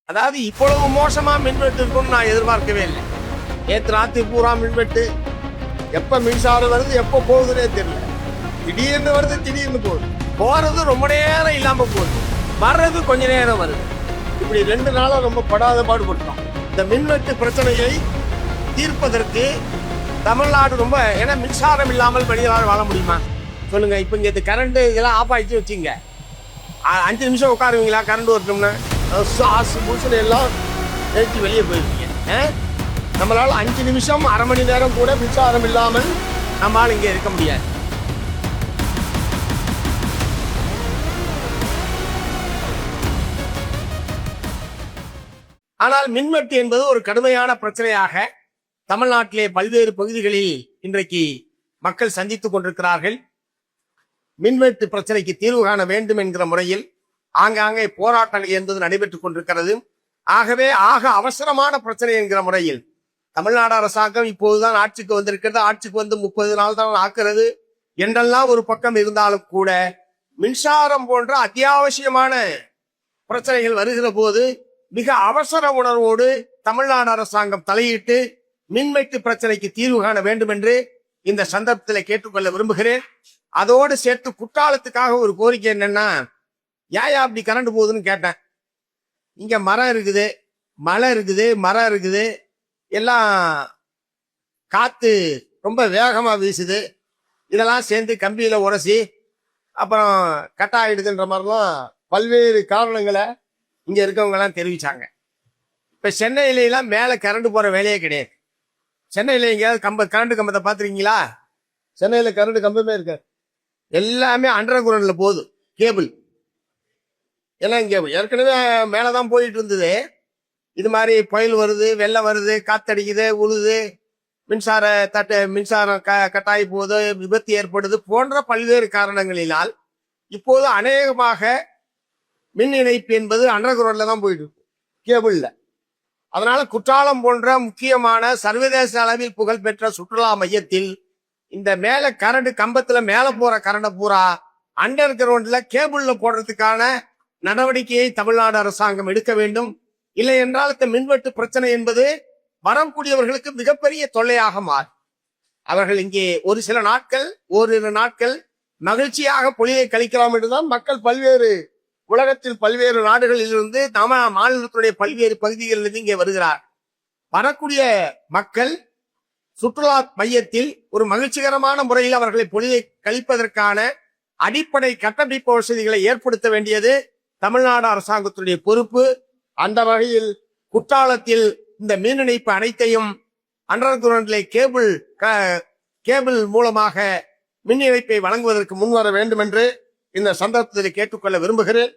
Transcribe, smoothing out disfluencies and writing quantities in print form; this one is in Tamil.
அதாவது இவ்வளவு மோசமா மின்வெட்டு இருக்கும்னு நான் எதிர்பார்க்கவே இல்லை. நேற்று ராத்திரி பூரா மின்வெட்டு. எப்ப மின்சாரம் வருது எப்ப போகுதுன்னே தெரியல. திடீர்னு வருது திடீர்னு போகுது. போறது ரொம்ப நேரம் இல்லாம போகுது, வர்றது கொஞ்ச நேரம் வருது. இப்படி 2 நாளா ரொம்ப படாத பாடுபட்டோம். இந்த மின்வெட்டு பிரச்சனையை தீர்ப்பதற்கு தமிழ்நாடு ரொம்ப, ஏன்னா மின்சாரம் இல்லாமல் மனிதனால் வாழ முடியுமா சொல்லுங்க? இப்ப இங்க கரண்ட் இதெல்லாம் ஆஃப் ஆயிடுச்சு வச்சுங்க, 5 நிமிஷம் உட்காருவீங்களா? கரண்ட் வரட்டும்னா சாசு பூசுன்னு எல்லாம் நிறுத்தி வெளியே போயிருக்கீங்க. நம்மளால 5 நிமிஷம் அரை மணி நேரம் கூட மின்சாரம் இல்லாமல் நம்மால் இங்கே இருக்க முடியாது. ஆனால் மின்வெட்டு என்பது ஒரு கடுமையான பிரச்சனையாக தமிழ்நாட்டிலே பல்வேறு பகுதிகளில் இன்றைக்கு மக்கள் சந்தித்துக் கொண்டிருக்கிறார்கள். மின்வெட்டு பிரச்சனைக்கு தீர்வு காண வேண்டும் என்கிற முறையில் ஆங்காங்கே போராட்டங்கள் என்பது நடைபெற்றுக் கொண்டிருக்கிறது. ஆகவே அவசரமான பிரச்சனை என்கிற முறையில் தமிழ்நாடு அரசாங்கம் இப்போதுதான் ஆட்சிக்கு வந்திருக்கிறது. ஆட்சிக்கு வந்து 30 நாள் தான் ஆக்குறது என்றெல்லாம் ஒரு பக்கம் இருந்தாலும் கூட, மின்சாரம் போன்ற அத்தியாவசியமான பிரச்சனைகள் வருகிற போது மிக அவசர உணர்வோடு தமிழ்நாடு அரசாங்கம் தலையிட்டு மின்வெட்டு பிரச்சனைக்கு தீர்வு காண வேண்டும் என்று இந்த சந்தர்ப்பத்தில் கேட்டுக்கொள்ள விரும்புகிறேன். அதோடு சேர்த்து குற்றாலத்துக்காக ஒரு கோரிக்கை என்னன்னா, ஏன் அப்படி கரண்ட் போகுதுன்னு கேட்டேன். இங்க மரம் இருக்குது, மலை இருக்குது, மரம் இருக்குது, எல்லாம் காத்து ரொம்ப வேகமா வீசுது, இதெல்லாம் சேர்ந்து கம்பியில உரசி அப்புறம் கட் ஆயிடுதுன்ற மாதிரிலாம் பல்வேறு காரணங்களை இங்க இருக்கவங்க எல்லாம் தெரிவிச்சாங்க. இப்ப சென்னையில எல்லாம் மேல கரண்ட் போற வேலையே கிடையாது. சென்னையில எங்கேயாவது கரண்ட் கம்பத்தை பாத்துருக்கீங்களா? சென்னையில கரண்ட் கம்பமே இருக்காது, எல்லாமே அண்டர் கிரவுண்ட்ல போகுது. கேபிள் எல்லாம் இங்க ஏற்கனவே மேலதான் போயிட்டு இருந்தது. இது மாதிரி புயல் வருது, வெள்ளம் வருது, காத்தடிக்குது, உழுது, மின்சாரம் கட்டாயி போகுது, விபத்து ஏற்படுது போன்ற பல்வேறு காரணங்களினால் இப்போது அநேகமாக மின் இணைப்பு என்பது அண்டர் கிரவுண்ட்ல தான் போயிட்டு இருக்கு, கேபிள்ல. அதனால குற்றாலம் போன்ற முக்கியமான சர்வதேச அளவில் புகழ்பெற்ற சுற்றுலா மையத்தில் இந்த மேல கரண்ட் கம்பத்துல மேல போற கரண்ட் பூரா அண்டர் கிரவுண்ட்ல கேபிள்ல போடுறதுக்கான நடவடிக்கையை தமிழ்நாடு அரசாங்கம் எடுக்க வேண்டும். இல்லை என்றால் இந்த மின்வெட்டு பிரச்சனை என்பது வரக்கூடியவர்களுக்கு மிகப்பெரிய தொல்லையாக மாறும். அவர்கள் இங்கே ஒரு சில நாட்கள், ஓரிரு நாட்கள் மகிழ்ச்சியாக பொழிவை கழிக்கலாம் என்றுதான் மக்கள் உலகத்தில் பல்வேறு நாடுகளில் இருந்து மாநிலத்துடைய பல்வேறு பகுதிகளிலிருந்து இங்கே வருகிறார். வரக்கூடிய மக்கள் சுற்றுலா மையத்தில் ஒரு மகிழ்ச்சிகரமான முறையில் அவர்களை பொழிவை கழிப்பதற்கான அடிப்படை கட்டமைப்பு வசதிகளை ஏற்படுத்த வேண்டியது தமிழ்நாடு அரசாங்கத்துடைய பொறுப்பு. அந்த வகையில் குற்றாலத்தில் இந்த மின் இணைப்பு அனைத்தையும் அண்டர் கிரவுண்டிலே கேபிள் மூலமாக மின் இணைப்பை வழங்குவதற்கு முன்வர வேண்டும் என்று இந்த சந்தர்ப்பத்தில் கேட்டுக்கொள்ள விரும்புகிறேன்.